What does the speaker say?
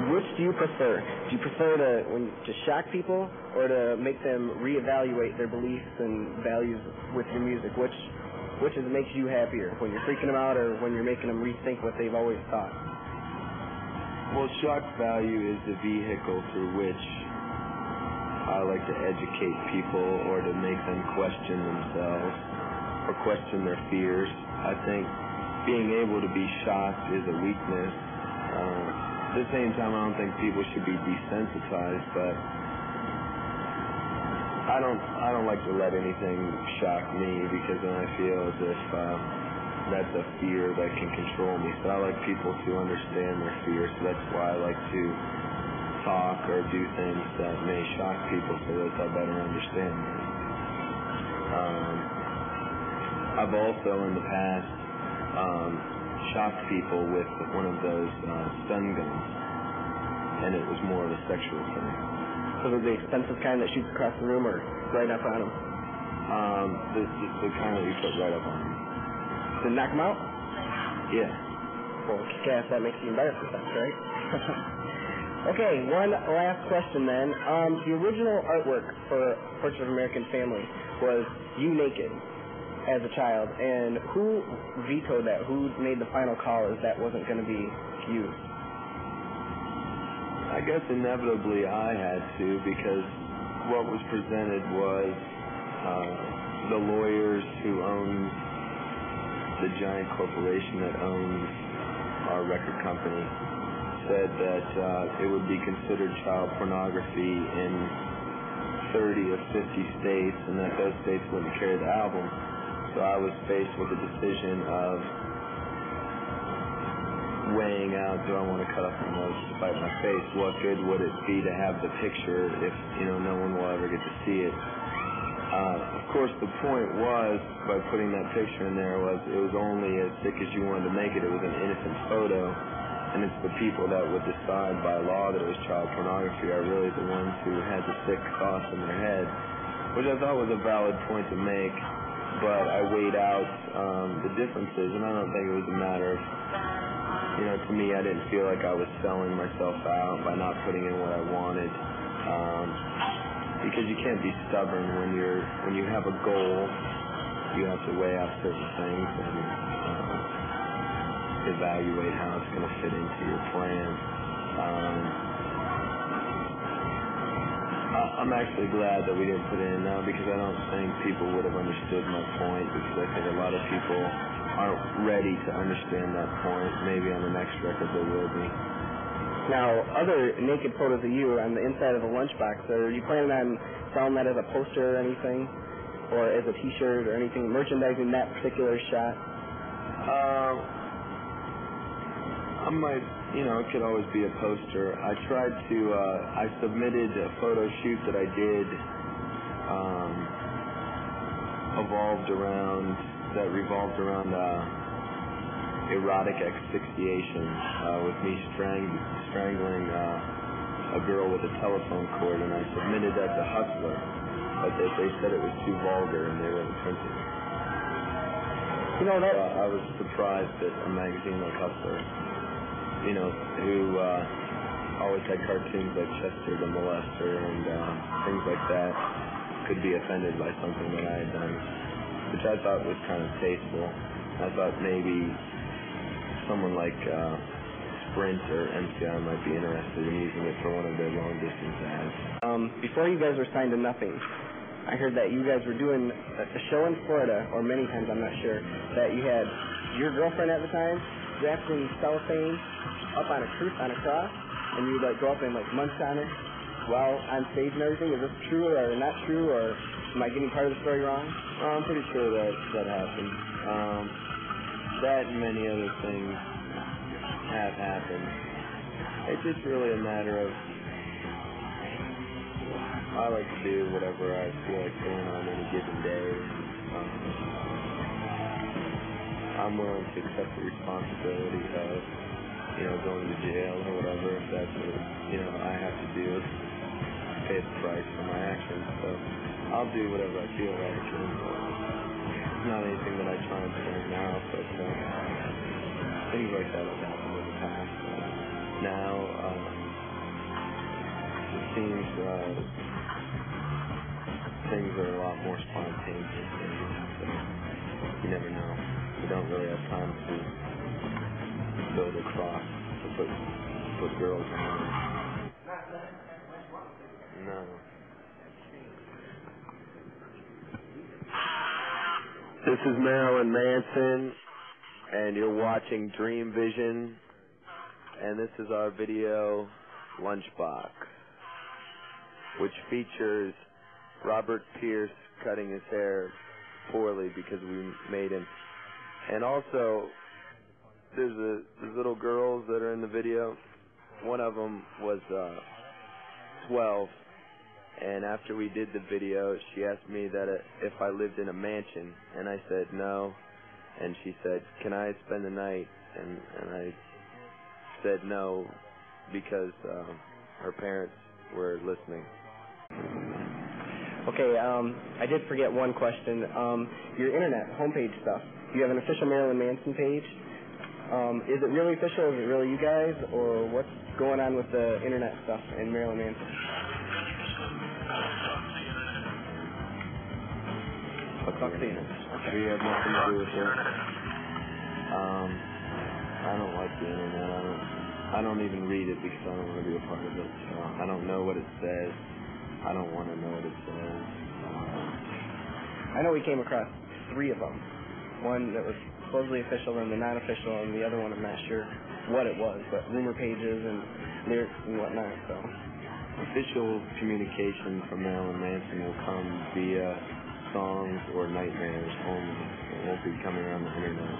Which do you prefer? Do you prefer to shock people or to make them reevaluate their beliefs and values with your music? Which makes you happier, when you're freaking them out or when you're making them rethink what they've always thought? Well, shock value is the vehicle through which I like to educate people or to make them question themselves or question their fears. I think being able to be shocked is a weakness. At the same time, I don't think people should be desensitized, but I don't like to let anything shock me, because then I feel as if that's a fear that can control me. So I like people to understand their fears. So that's why I like to talk or do things that may shock people so that they'll better understand me. I've also in the past shocked people with one of those stun guns, and it was more of a sexual thing. So the expensive kind that shoots across the room or right up on them? The kind that you put right up on them. To knock them out? Yeah. Well, kick-ass, that makes you better for sex, right? Okay, one last question then. The original artwork for Portrait of an American Family was you naked as a child, and who vetoed that? Who made the final call as that wasn't going to be used? I guess inevitably I had to, because what was presented was the lawyers who own the giant corporation that owns our record company said that it would be considered child pornography in 30 of 50 states, and that those states wouldn't carry the album. So I was faced with the decision of weighing out, do I want to cut off my nose to spite my face? What good would it be to have the picture if no one will ever get to see it? Of course, the point was, by putting that picture in there, it was only as sick as you wanted to make it. It was an innocent photo, and it's the people that would decide by law that it was child pornography are really the ones who had the sick thoughts in their head, which I thought was a valid point to make. But I weighed out the differences, and I don't think it was a matter of, to me, I didn't feel like I was selling myself out by not putting in what I wanted, because you can't be stubborn when you have a goal. You have to weigh out certain things and evaluate how it's going to fit into your plan. I'm actually glad that we didn't put it in now, because I don't think people would have understood my point, because I think a lot of people aren't ready to understand that point. Maybe on the next record they will be. Now, other naked photos of you on the inside of a lunchbox, are you planning on selling that as a poster or anything? Or as a t-shirt or anything, merchandising that particular shot? I might, it could always be a poster. I tried to, I submitted a photo shoot that I did, revolved around erotic asphyxiation, with me strangling a girl with a telephone cord, and I submitted that to Hustler, but they said it was too vulgar and they wouldn't print it. I was surprised that a magazine like Hustler, who always had cartoons like Chester the Molester and things like that, could be offended by something that I had done, which I thought was kind of tasteful. I thought maybe someone like Sprint or MCI might be interested in using it for one of their long-distance ads. Before you guys were signed to nothing, I heard that you guys were doing a show in Florida, or many times, I'm not sure, that you had your girlfriend at the time wrapped in cellophane up on a cross, and you'd go up and munch on her while on stage and everything. Is this true or not true, or am I getting part of the story wrong? I'm pretty sure that happened. That and many other things have happened. It's just really a matter of, I like to do whatever I feel like doing on any given day. I'm willing to accept the responsibility of, going to jail or whatever, if that's what, I have to do, pay the price for my actions. So I'll do whatever I feel like. It's not anything that I try and plan now, but things like that have happened in the past. Now, seems things are a lot more spontaneous maybe, so you never know. We don't really have time to build a cross to put girls on. No. This is Marilyn Manson, and you're watching Dream Vision, and this is our video Lunchbox, which features Robert Pierce cutting his hair poorly because we made him. And also, there's little girls that are in the video. One of them was 12, and after we did the video, she asked me that if I lived in a mansion, and I said no, and she said, "Can I spend the night?" And I said no because her parents were listening. Okay, I did forget one question. Your internet homepage stuff. You have an official Marilyn Manson page. Is it really official? Is it really you guys? Or what's going on with the internet stuff in Marilyn Manson? Talk to you. We have nothing to do with it. I don't like the internet. I don't even read it because I don't want to be a part of it. So I don't know what it says. I don't want to know what it says. I know we came across 3 of them. One that was supposedly official and the non-official, and the other one I'm not sure what it was, but rumor pages and lyrics and whatnot. So official communication from Marilyn Manson will come via songs or nightmares only. It won't be coming on the internet.